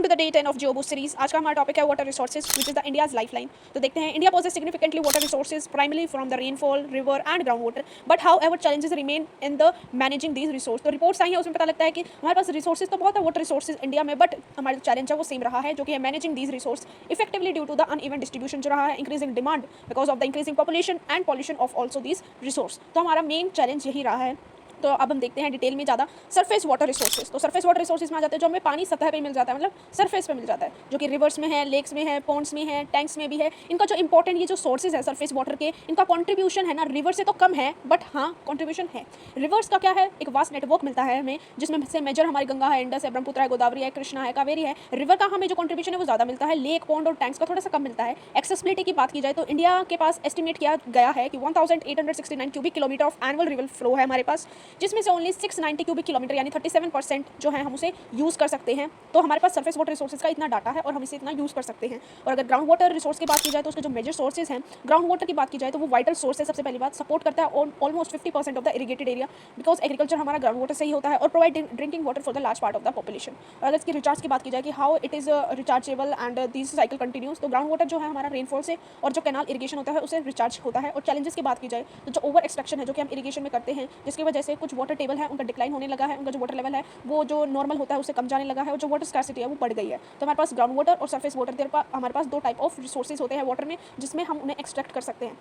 To the day 10 of geo boost series. आज का हमारा टॉपिक है water resources which is the India's lifeline. तो देखते हैं, India possess significantly water resources primarily from the rainfall, river and ground water, but however challenges remain in the managing these resource. तो reports आई हैं, उसमें पता लगता है कि हमारे पास रिसोर्सेज तो बहुत है वाटर रिसोर्सेज इंडिया में, बट हमारा चैलेंज है वो सेम रहा है, जो कि है managing these resource effectively due to the uneven distribution जो रहा है, increasing demand because of the increasing population and pollution of also these resource. तो हमारा मेन चैलेंज यही रहा है। तो अब हम देखते हैं डिटेल में ज़्यादा सरफेस वाटर रिसोर्सेज। तो सरफेस वाटर रिसोर्सेज में आ जाते हैं जो हमें पानी सतह पे मिल जाता है, मतलब सरफेस पे मिल जाता है, जो कि रिवर्स में है, लेक्स में है, पॉन्ड्स में है, टैंक्स में भी है। इनका जो इंपॉर्टेंट ये जो सोर्सेज है सरफेस वाटर के, इनका कॉन्ट्रीब्यूशन है ना रिवर से तो कम है, बट हाँ कॉन्ट्रीब्यूशन है। रिवर्स का क्या है, एक वास्ट नेटवर्क मिलता है हमें, जिसमें से मेजर हमारी गंगा है, इंडस है, ब्रह्मपुत्र है, गोदावरी है, कृष्णा है, कावेरी है। रिवर का हमें जो कॉन्ट्रीब्यूशन है वो ज़्यादा मिलता है, लेक, पॉन्ड और टैंक्स का थोड़ा सा कम मिलता है। एक्सेसिबिलिटी की बात की जाए तो इंडिया के पास एस्टिमेट किया गया है कि 1869 cubic kilometre of annual river flow है हमारे पास, जिसमें से ओनली 690 क्यूबिक किलोमीटर यानी 37% जो है हम उसे यूज़ कर सकते हैं। तो हमारे पास सरफेस वाटर रिसोर्सेज का इतना डाटा है और हम इसे इतना यूज़ कर सकते हैं। और अगर ग्राउंड वाटर रिसोर्स की बात की जाए तो उसके जो मेजर सोर्सेज हैं, ग्राउंड वाटर की बात की जाए तो वो वाइटल सोर्स है। सबसे पहली बात, सपोर्ट करता है almost 50% of the irrigated area, because agriculture हमारा ग्राउंड वाटर से ही होता है, और provide drinking water for the large part of the population. और अगर इसकी रिचार्ज की बात की जाए कि how it is rechargeable and this cycle continuous, तो ग्राउंड वाटर जो है हमारा रेनफॉल से और जो कैनाल इरीगेशन होता है उसे रिचार्ज होता है। और चैलेंजेस की बात की जाए तो जो ओवर एक्सट्रैक्शन है जो कि हम इरीगेशन में करते हैं, जिसकी वजह से कुछ वाटर टेबल है उनका डिक्लाइन होने लगा है, उनका जो वाटर लेवल है वो जो नॉर्मल होता है उससे कम जाने लगा है, और जो वाटर स्कैर्सिटी है वो बढ़ गई है। तो हमारे पास ग्राउंड वाटर और सरफेस वाटर हमारे पास दो टाइप ऑफ रिसोर्सेज होते हैं वाटर में, जिसमें हम उन्हें एक्सट्रैक्ट कर सकते हैं।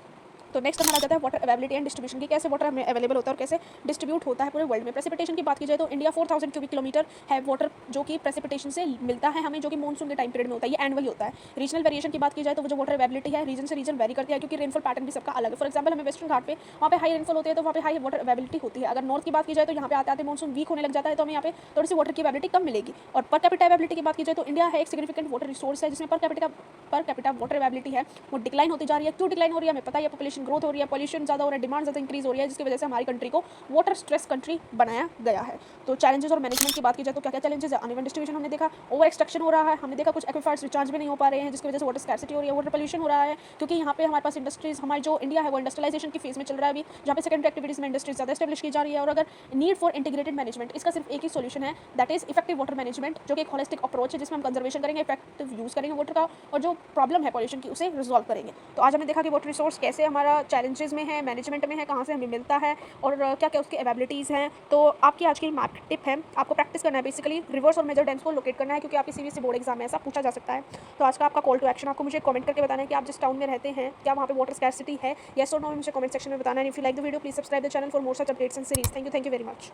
तो नेक्स्ट हमारा जाता है वाटर अवेलेबिलिटी एंड डिस्ट्रीब्यूशन की, कैसे वाटर हमें अवेलेबल होता है और कैसे डिस्ट्रीब्यूट होता है पूरे वर्ल्ड में। प्रेसिपिटेशन की बात की जाए तो इंडिया 4000 क्यूबिक किलोमीटर है वाटर जो कि प्रेसिपिटेशन से मिलता है हमें, जो कि मानसून के टाइम पीरियड में होता है, ये एनुअली होता है। रीजनल वेरिएशन की बात की जाए तो वो जो वाटर अवेलेबिलिटी है रीजन से रीजन वेरी करती है, क्योंकि रेनफॉल पैटर्न भी सबका अलग है। फॉर एक्जाम्पल हमें वेस्टर्न घाट पे वहाँ पे हाई रेनफॉल होती है तो वहाँ पे हाई वाटर अवेलेबिलिटी होती है। अगर नॉर्थ की बात की जाए तो यहाँ पे आते आते मानसून वीक होने लग जाता है, तो हमें यहाँ पे थोड़ी सी वाटर की अवेलेबिलिटी कम मिलेगी। और पर कैपिटा अवेलेबिलिटी की बात की जाए तो इंडिया है एक सिग्निफिकेंट वाटर रिसोर्स है, जिसमें पर कैपिटा वाटर अवेलेबिलिटी है वो डिक्लाइन होती जा रही है। क्यों डिक्लाइन हो रही है हमें पता है, पॉपुलेशन ग्रोथ हो रही है, पॉल्यूशन ज़्यादा हो रहा है, डिमांड ज़्यादा इंक्रीज हो रही है, जिसकी वजह से हमारी कंट्री को वाटर स्ट्रेस कंट्री बनाया गया है। तो चैलेंजेस और मैनेजमेंट की बात की जाए तो क्या क्या चैलेंजेस है, अनइवन डिस्ट्रीब्यूशन हमने देखा, ओवर एक्सट्रैक्शन हो रहा है, हमने देखा कुछ एक्विफर्स रिचार्ज भी नहीं हो पा रहे हैं, जिसकी वजह से वाटर स्कैर्सिटी हो रही है, वाटर पोल्यूशन हो रहा है, क्योंकि यहाँ पे हमारे पास इंडस्ट्रीज, हमारी जो इंडिया है वो इंडस्ट्रियलाइजेशन की फेज में चल रहा है अभी, जहाँ पे सेकेंडरी एक्टिविटीज में इंडस्ट्रीज ज़्यादा एस्टेब्लिश की जा रही है। और अगर नीड फॉर इंटीग्रेटेड मैनेजमेंट, इसका सिर्फ एक ही सोल्यूशन है, that is effective water management, जो कि एक होलिस्टिक अप्रोच है जिसमें हम कंजर्वेशन करेंगे, इफेक्टिव यूज़ करेंगे वाटर का, और जो प्रॉब्लम है पॉल्यूशन की उसे रिजॉल्व करेंगे। तो आज हमने देखा कि वाटर रिसोर्स कैसे हमारा चैलेंजेस में है, मैनेजमेंट में है, कहाँ से हमें मिलता है और क्या क्या उसकी अवेबिलिटीज़ हैं। तो आपकी आज की मैप टिप है, आपको प्रैक्टिस करना है बेसिकली रिवर्स और मेजर डैम्स को लोकेट करना है, क्योंकि आपकी सीबीएसई बोर्ड एग्जाम में ऐसा पूछा जा सकता है। तो आज का आपका कॉल टू एक्शन, आपको मुझे कमेंट करके बताना है कि आप जिस टाउन में रहते हैं क्या वहाँ पे वाटर स्कैर्सिटी है, येस और नो, मुझे कमेंट सेक्शन में बताना है। If you like the video please subscribe the channel for more such updates and series. Thank you very much.